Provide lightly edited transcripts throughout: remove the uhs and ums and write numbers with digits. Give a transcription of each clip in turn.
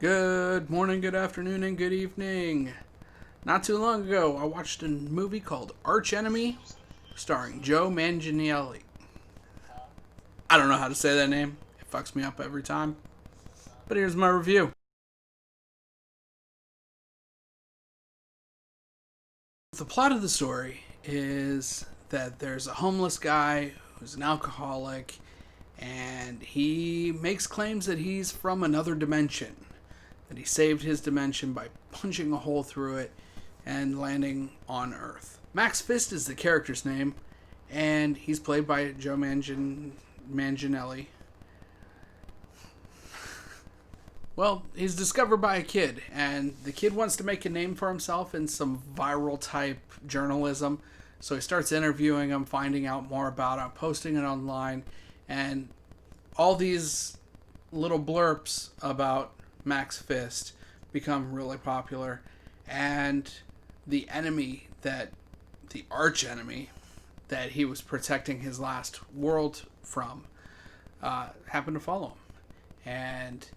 Good morning, good afternoon, and good evening. Not too long ago, I watched a movie called Archenemy, starring Joe Manganiello. I don't know how to say that name. It fucks me up every time. But here's my review. The plot of the story is that there's a homeless guy who's an alcoholic, and he makes claims that he's from another dimension. That he saved his dimension by punching a hole through it and landing on Earth. Max Fist is the character's name, and he's played by Joe Manganiello. Well, he's discovered by a kid, and the kid wants to make a name for himself in some viral type journalism. So he starts interviewing him, finding out more about him, posting it online, and all these little blurps about Max Fist become really popular. And the arch enemy that he was protecting his last world from happened to follow him. And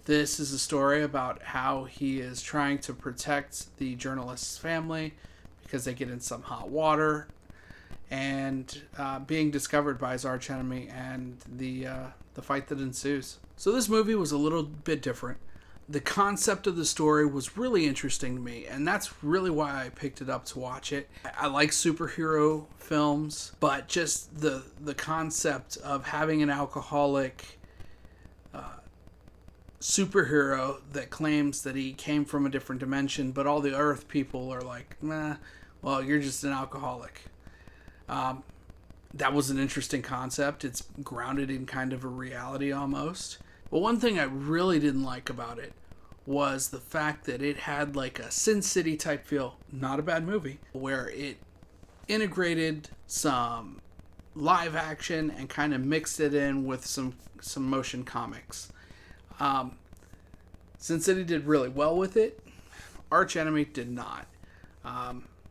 this is a story about how he is trying to protect the journalist's family because they get in some hot water, and being discovered by his archenemy and the fight that ensues. So this movie was a little bit different. The concept of the story was really interesting to me, and that's really why I picked it up to watch it. I like superhero films, but just the concept of having an alcoholic superhero that claims that he came from a different dimension, but all the Earth people are like, nah, well, you're just an alcoholic. That was an interesting concept. It's grounded in kind of a reality almost. But one thing I really didn't like about it was the fact that it had like a Sin City type feel. Not a bad movie, where it integrated some live action and kind of mixed it in with some motion comics. Sin City did really well with it. Archenemy did not.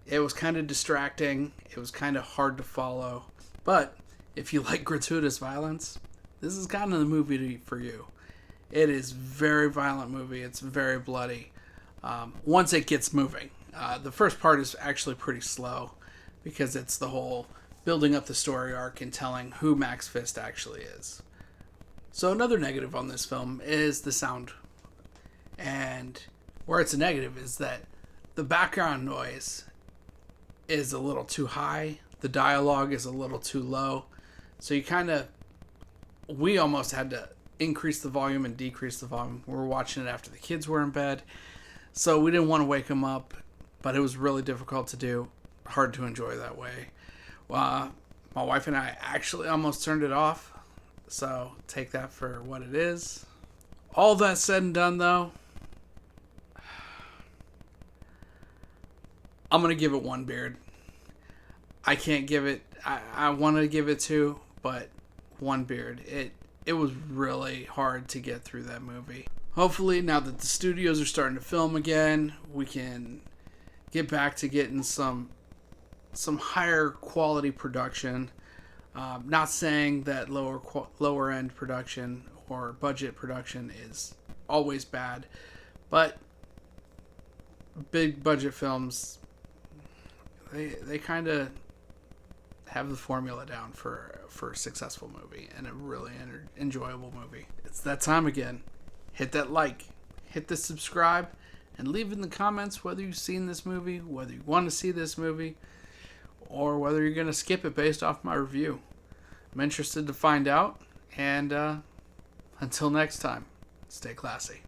It was kind of distracting. It was kind of hard to follow. But if you like gratuitous violence, this is kind of the movie for you. It is a very violent movie. It's very bloody. Once it gets moving. The first part is actually pretty slow because it's the whole building up the story arc and telling who Max Fist actually is. So another negative on this film is the sound. And where it's a negative is that the background noise is a little too high. The dialogue is a little too low. So we almost had to increase the volume and decrease the volume. We were watching it after the kids were in bed. So we didn't want to wake them up, but it was really difficult to do. Hard to enjoy that way. My wife and I actually almost turned it off. So take that for what it is. All that said and done though, I'm going to give it one beard. I can't give it, I want to give it two, but one beard. It was really hard to get through that movie. Hopefully, now that the studios are starting to film again, we can get back to getting some higher quality production. Not saying that lower end production or budget production is always bad, but big budget films, they kind of have the formula down for a successful movie and a really enjoyable movie. It's that time again. Hit that like, hit the subscribe, and leave in the comments whether you've seen this movie, whether you want to see this movie, or whether you're going to skip it based off my review. I'm interested to find out, and until next time, stay classy.